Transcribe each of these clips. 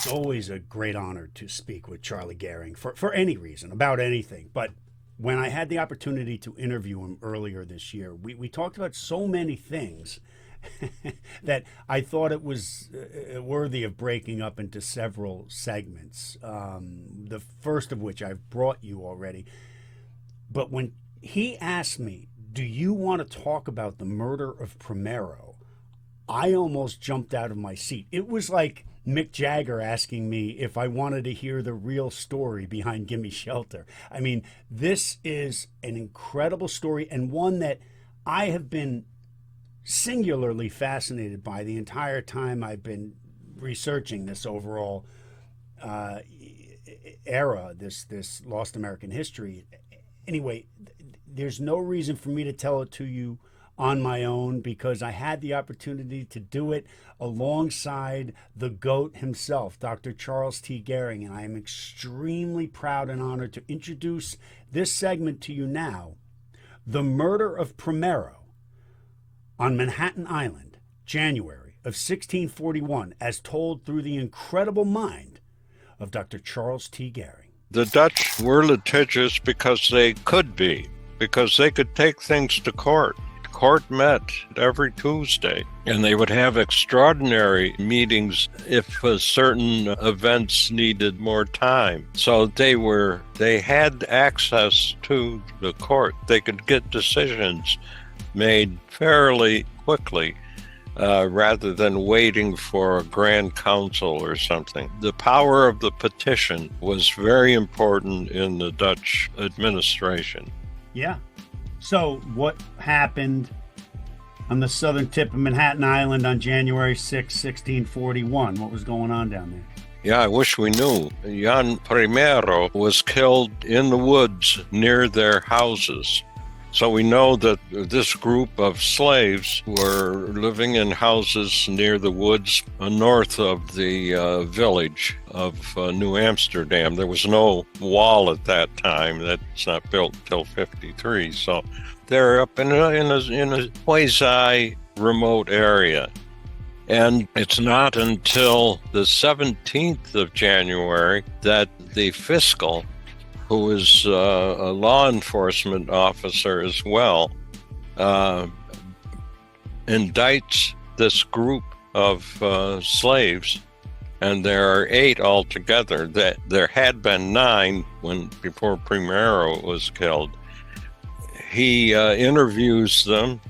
It's always a great honor to speak with Charlie Gehring for any reason, about anything. But when I had the opportunity to interview him earlier this year, we talked about so many things that I thought it was worthy of breaking up into several segments. The first of which I've brought you already. But when he asked me, "Do you want to talk about the murder of Premero?" I almost jumped out of my seat. It was like Mick Jagger asking me if I wanted to hear the real story behind Gimme Shelter. I mean, this is an incredible story, and one that I have been singularly fascinated by the entire time I've been researching this overall uh, era, this lost American history. Anyway, there's no reason for me to tell it to you on my own because I had the opportunity to do it alongside the GOAT himself, Dr. Charles T. Gehring, and I am extremely proud and honored to introduce this segment to you now. The Murder of Premero on Manhattan Island, January of 1641, as told through the incredible mind of Dr. Charles T. Gehring. The Dutch were litigious because they could be, because they could take things to court. Court met every Tuesday, and they would have extraordinary meetings if certain events needed more time. So they had access to the court. They could get decisions made fairly quickly rather than waiting for a grand council or something. The power of the petition was very important in the Dutch administration. Yeah. So what happened on the southern tip of Manhattan Island on January 6, 1641? What was going on down there? Yeah, I wish we knew. Jan Premero was killed in the woods near their houses. So we know that this group of slaves were living in houses near the woods north of the village of New Amsterdam. There was no wall at that time. That's not built until 53. So they're up in a quasi-remote area. And it's not until the 17th of January that the fiscal, who is a law enforcement officer as well, indicts this group of slaves, and there are 8 altogether. That there had been 9 before Premero was killed. He interviews them,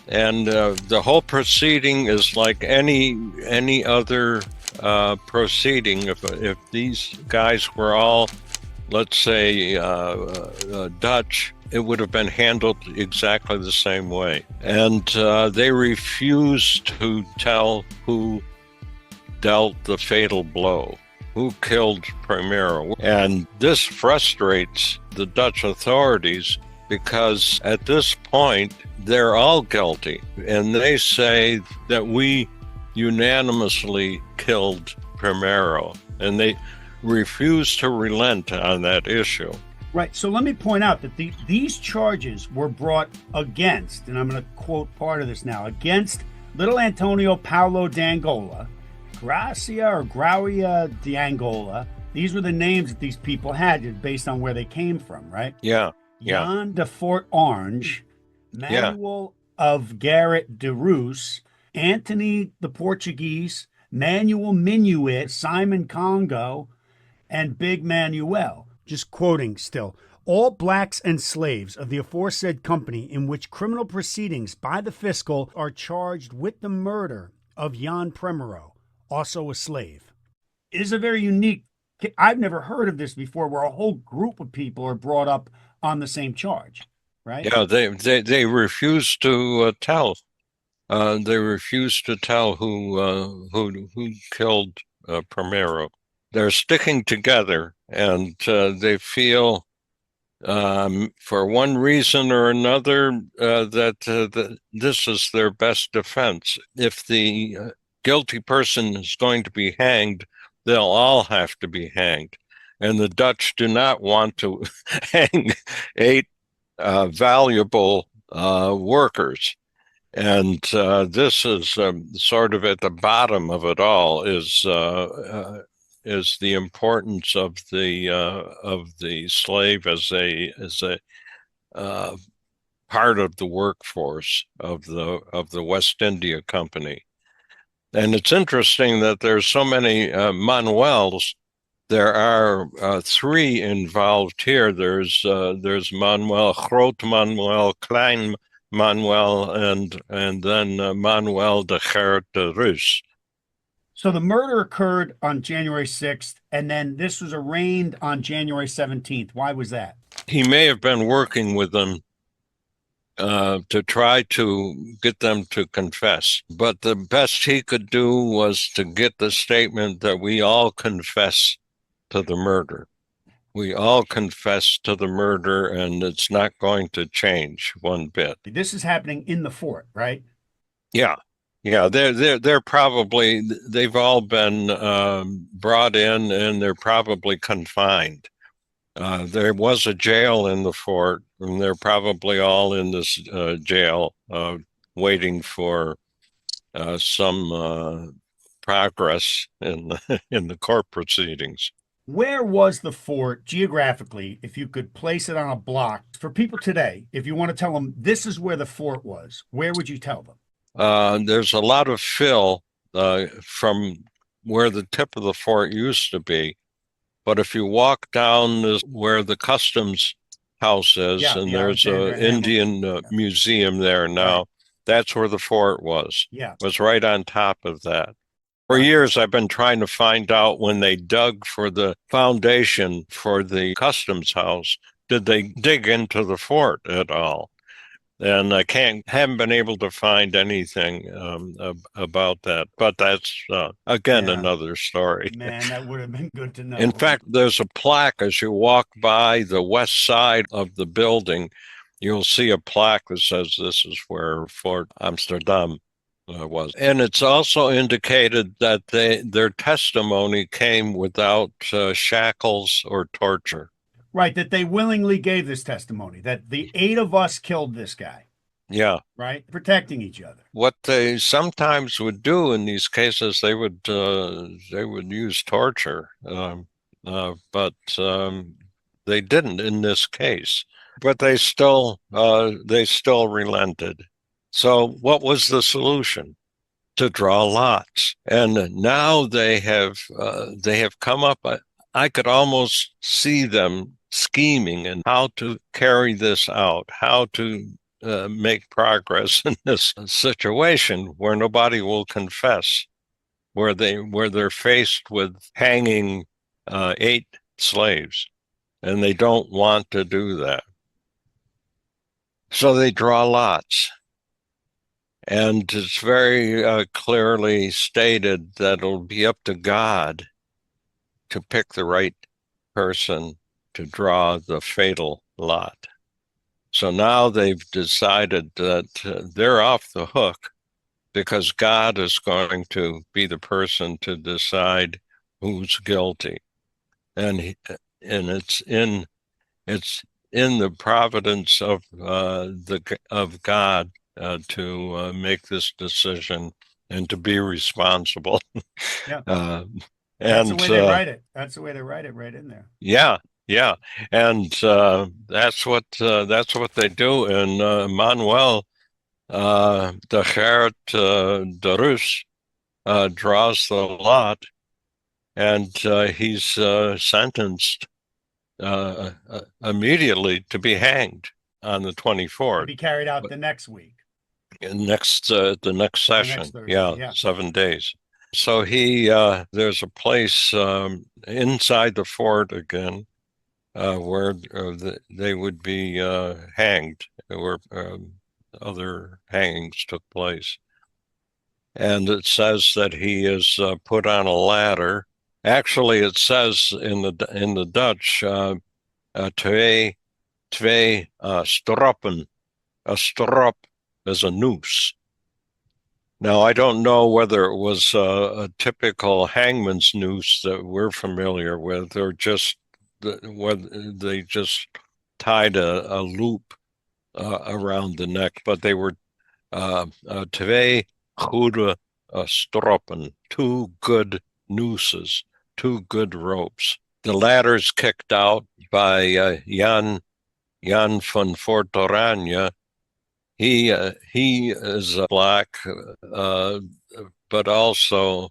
and the whole proceeding is like any other proceeding. If these guys were all, let's say, Dutch, it would have been handled exactly the same way. And they refused to tell who dealt the fatal blow, who killed Premero. And this frustrates the Dutch authorities because at this point, they're all guilty. And they say that we unanimously killed Premero. And they refuse to relent on that issue. Right. So let me point out that these charges were brought against, and I'm going to quote part of this now, against little Antonio Paulo d'Angola, Gracia d'Angola. These were the names that these people had based on where they came from, right? Yeah. Jan de Fort Orange, Manuel of Garrett de Roos, Anthony the Portuguese, Manuel Minuit, Simon Congo, and Big Manuel. Just quoting still. All blacks and slaves of the aforesaid company in which criminal proceedings by the fiscal are charged with the murder of Jan Premero, also a slave. It is a very unique, I've never heard of this before, where a whole group of people are brought up on the same charge, right? Yeah, they refuse to tell. They refuse to tell who killed Premero. They're sticking together, and they feel, for one reason or another, that this is their best defense. If the guilty person is going to be hanged, they'll all have to be hanged. And the Dutch do not want to hang 8 valuable workers. And this is sort of at the bottom of it all is the importance of the slave as a uh, part of the workforce of the West India Company. And it's interesting that there's so many Manuels. There are three involved here. There's Manuel, Groot Manuel, Klein Manuel, and then Manuel de Geert de Rus. So the murder occurred on January 6th, and then this was arraigned on January 17th. Why was that? He may have been working with them to try to get them to confess, but the best he could do was to get the statement that we all confess to the murder. We all confess to the murder, and it's not going to change one bit. This is happening in the fort, right? Yeah, yeah. They're probably they've all been brought in, and they're probably confined. There was a jail in the fort, and they're probably all in this jail, waiting for some progress in in the court proceedings. Where was the fort geographically, if you could place it on a block for people today? If you want to tell them this is where the fort was, where would you tell them? There's a lot of fill from where the tip of the fort used to be. But if you walk down where the customs house is, Yeah, and the there's Alexander a Hamilton. Indian Yeah. museum there now, Right. that's where the fort was. Yeah. It was right on top of that. For Right. years, I've been trying to find out when they dug for the foundation for the customs house, did they dig into the fort at all? And I haven't been able to find anything about that. But that's again Yeah. another story. Man, that would have been good to In know. fact, there's a plaque as you walk by the west side of the building. You'll see a plaque that says this is where Fort Amsterdam was. And it's also indicated that their testimony came without shackles or torture. Right, that they willingly gave this testimony that the eight of us killed this guy, Yeah. right? Protecting each other. What they sometimes would do in these cases, they would use torture, but they didn't in this case. But they still relented. So, what was the solution? To draw lots, and now they have come up. I could almost see them scheming and how to carry this out, how to make progress in this situation where nobody will confess, where they're faced with hanging eight slaves, and they don't want to do that. So they draw lots. And it's very clearly stated that it'll be up to God to pick the right person to draw the fatal lot. So now they've decided that they're off the hook because God is going to be the person to decide who's guilty. And and it's in the providence of God to make this decision and to be responsible. Yeah. uh, That's the and way they write it. That's the way they write it right in there. yeah, yeah, and that's what they do. And Manuel de Geert de Rus draws the lot, and he's sentenced immediately to be hanged on the To 24th. be carried out the next week. The next The session. next Thursday. Yeah, Yeah. 7 days. So there's a place inside the fort again where they would be hanged, where other hangings took place. And it says that he is put on a ladder. Actually, it says in the Dutch, twee stroppen. A strop is a noose. Now, I don't know whether it was a typical hangman's noose that we're familiar with, or just whether they just tied a loop around the neck, but they were Twee goede stroppen, two good nooses, two good ropes. The ladder's kicked out by Jan van Fortoranje. He is black, uh, but also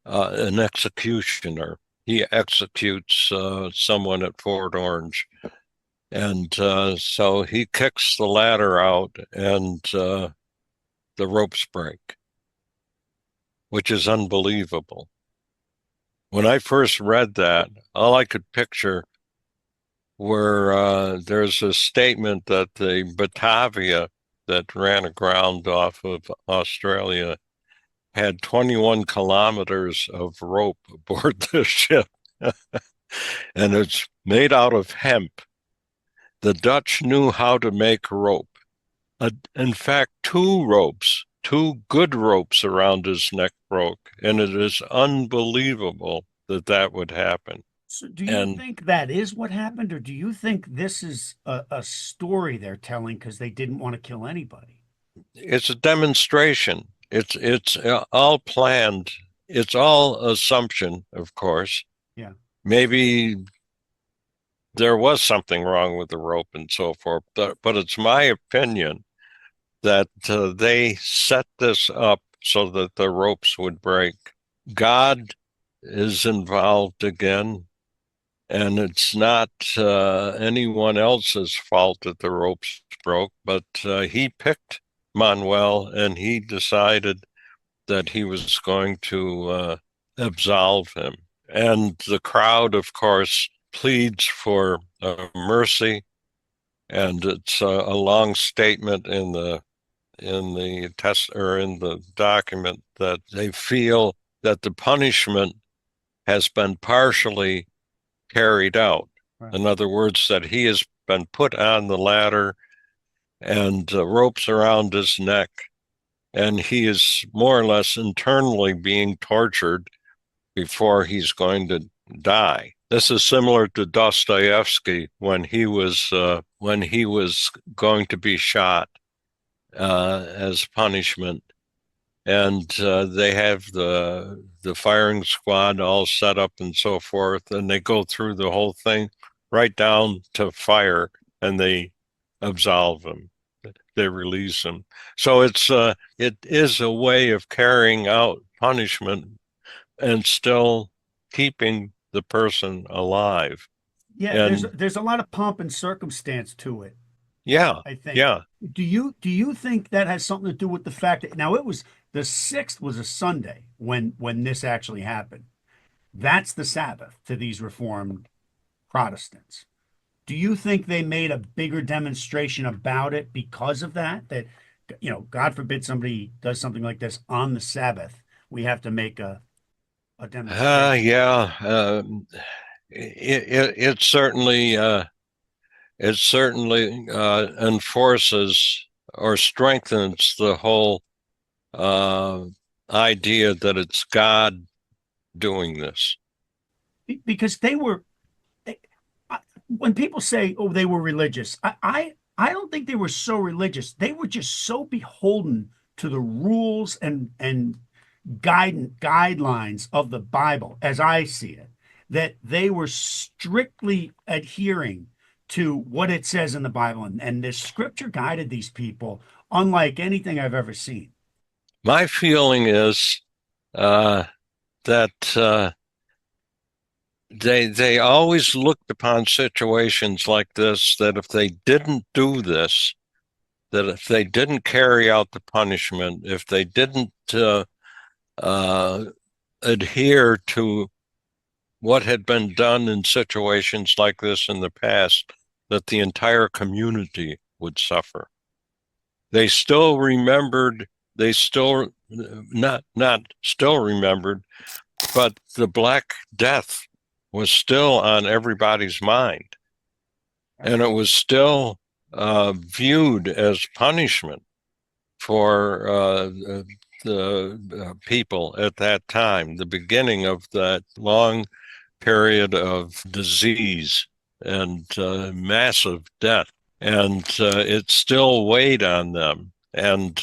an executioner. He executes someone at Fort Orange. And so he kicks the ladder out, and the ropes break, which is unbelievable. When I first read that, all I could picture were there's a statement that the Batavia that ran aground off of Australia had 21 kilometers of rope aboard the ship, and it's made out of hemp. The Dutch knew how to make rope. In fact, two good ropes around his neck broke, and it is unbelievable that that would happen. So do you And think that is what happened, or do you think this is a story they're telling because they didn't want to kill anybody? it's a demonstration. It's all planned. It's all assumption, of course. Yeah. Maybe there was something wrong with the rope and so forth, but it's my opinion that they set this up so that the ropes would break. God is involved again, and it's not anyone else's fault that the ropes broke, but he picked Manuel and he decided that he was going to absolve him. And the crowd, of course, pleads for mercy, and it's a long statement in the test or in the document that they feel that the punishment has been partially carried out. Right. In other words, that he has been put on the ladder and ropes around his neck, and he is more or less internally being tortured before he's going to die. This is similar to Dostoevsky when he was going to be shot as punishment, and they have the firing squad all set up and so forth, and they go through the whole thing right down to fire, and they absolve him. They release him. So it is a way of carrying out punishment and still keeping the person alive. Yeah, And there's a lot of pomp and circumstance to it, yeah, I think. yeah. Do you think that has something to do with the fact that now it was the 6th was a Sunday when this actually happened. That's the Sabbath to these Reformed Protestants. Do you think they made a bigger demonstration about it because of that? That, God forbid somebody does something like this on the Sabbath. We have to make a demonstration. Yeah. It certainly enforces or strengthens the whole uh, idea that it's God doing this. Because they were, when people say, "Oh, they were religious," I don't think they were so religious. They were just so beholden to the rules and guidelines of the Bible, as I see it, that they were strictly adhering to what it says in the Bible, and the Scripture guided these people unlike anything I've ever seen. My feeling is uh, that they always looked upon situations like this, that if they didn't do this, that if they didn't carry out the punishment, if they didn't uh, adhere to what had been done in situations like this in the past, that the entire community would suffer. They still remembered, they still not still remembered, but the Black Death was still on everybody's mind, and it was still viewed as punishment for the people at that time, the beginning of that long period of disease and massive death. And it still weighed on them. And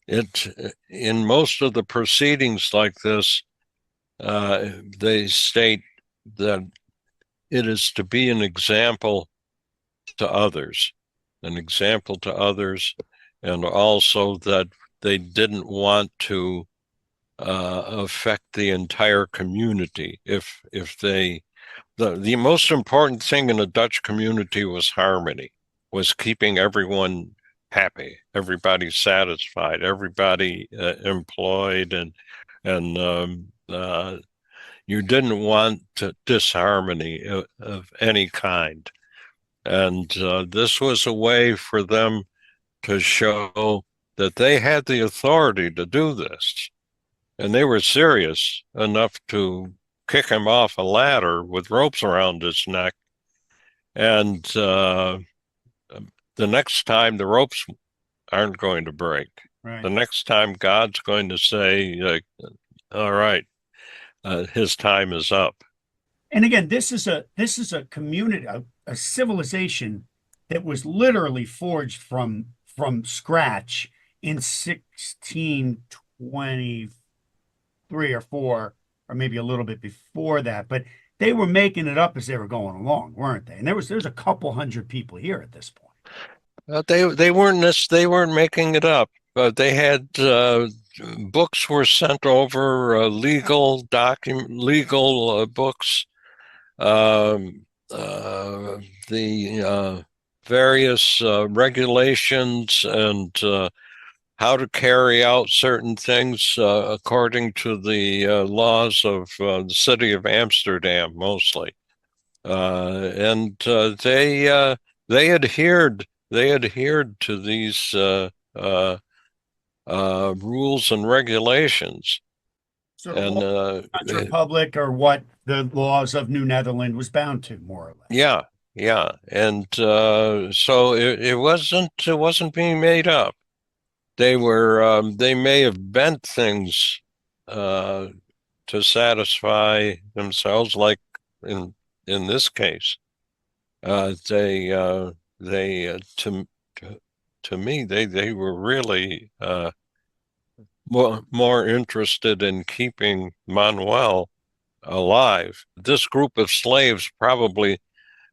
it in most of the proceedings like this, they state that it is to be an example to others, an example to others, and also that they didn't want to affect the entire community. If they the most important thing in the Dutch community was harmony, was keeping everyone happy, everybody satisfied, everybody employed, and you didn't want disharmony of any kind. And this was a way for them to show that they had the authority to do this. And they were serious enough to kick him off a ladder with ropes around his neck. And the next time the ropes aren't going to break. Right. The next time God's going to say, all right, his time is up. And again, this is a community, a civilization that was literally forged from scratch in 1623 or four, or maybe a little bit before that. But they were making it up as they were going along, weren't they? And there's a couple hundred people here at this point. They weren't making it up. They had books were sent over, legal books, um, the various regulations and how to carry out certain things according to the laws of the city of Amsterdam, mostly, and they adhered to these rules and regulations. Sort of And Dutch Republic, or what the laws of New Netherland was bound to, more or less. yeah, yeah, and so it wasn't being made up. They may have bent things to satisfy themselves, like in this case. They to me they were really more interested in keeping Manuel alive. This group of slaves probably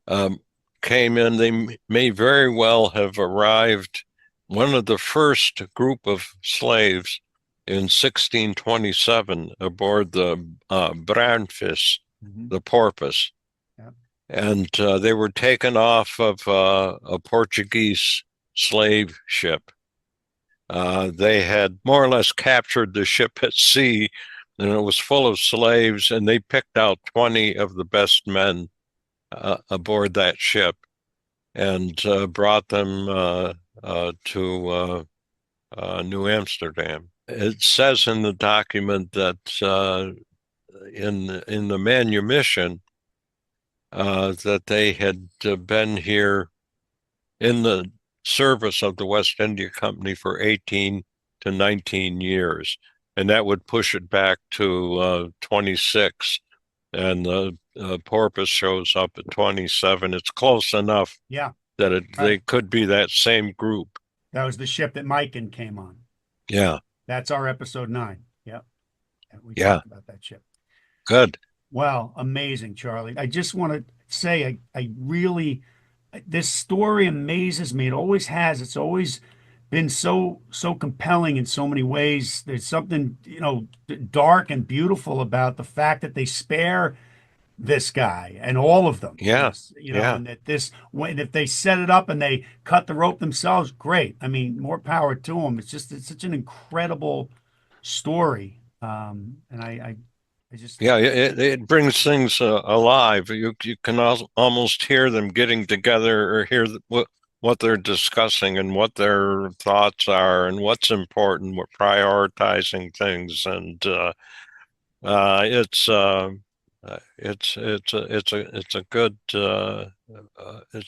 um, came in. They may very well have arrived, one of the first group of slaves in 1627 aboard the Brandvis, the porpoise. Yeah. And they were taken off of a Portuguese slave ship. They had more or less captured the ship at sea, and it was full of slaves, and they picked out 20 of the best men aboard that ship and brought them to New Amsterdam. It says in the document that in the manumission that they had been here in the service of the West India Company for 18 to 19 years, and that would push it back to 26. And the porpoise shows up at 27. It's close enough Yeah, that they right. could be that same group. That was the ship that Mikan came on. Yeah, That's our episode 9. Yep. And we yeah, talked about that ship. good. Wow, amazing, Charlie. I just want to say I really, this story amazes me. It always has. It's always been so compelling in so many ways. There's something, dark and beautiful about the fact that they spare this guy and all of them. Yeah, yeah, And that when if they set it up and they cut the rope themselves, great. I mean, more power to them. It's such an incredible story. And I just, yeah. It brings things alive. You can almost hear them getting together or hear what they're discussing and what their thoughts are and what's important. We're prioritizing things, and it's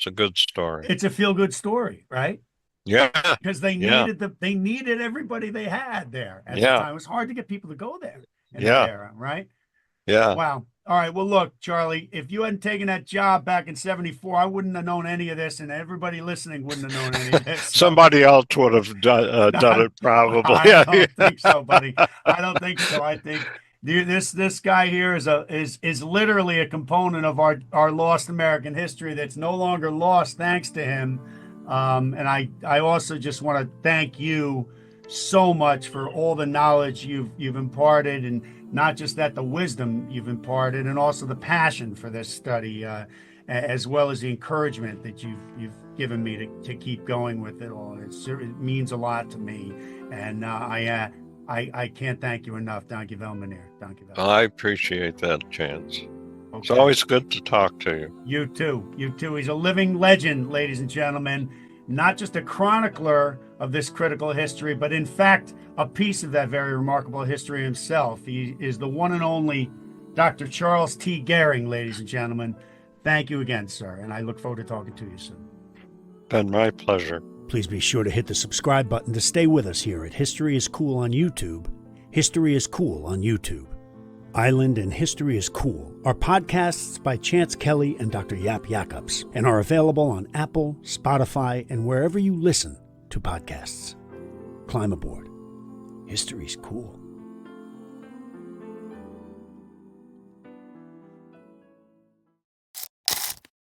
a good story. it's a feel good story, right? Yeah, Because yeah, they needed everybody they had there at the yeah, time. It was hard to get people to go there in that yeah, era, right? yeah. Wow. All right. Well, look, Charlie, if you hadn't taken that job back in '74, I wouldn't have known any of this, and everybody listening wouldn't have known any of this. So. Somebody else would have done it probably. I don't think so, buddy. I don't think so. I think this guy here is literally a component of our lost American history that's no longer lost thanks to him. And I also just want to thank you so much for all the knowledge you've imparted, and not just that, the wisdom you've imparted, and also the passion for this study, as well as the encouragement that you've given me to keep going with it all. It means a lot to me, and I can't thank you enough. Thank you, Velmanir. Thank you. I appreciate that chance. Okay. It's always good to talk to you. You too. You too. He's a living legend, ladies and gentlemen. Not just a chronicler of this critical history, but in fact, a piece of that very remarkable history himself. He is the one and only Dr. Charles T. Gehring, ladies and gentlemen. Thank you again, sir, and I look forward to talking to you soon. Been my pleasure. Please be sure to hit the subscribe button to stay with us here at History is Cool on YouTube. History is Cool on YouTube. Island and History is Cool are podcasts by Chance Kelly and Dr. Yap Jacobs, and are available on Apple, Spotify, and wherever you listen to podcasts. Climb aboard. History's cool.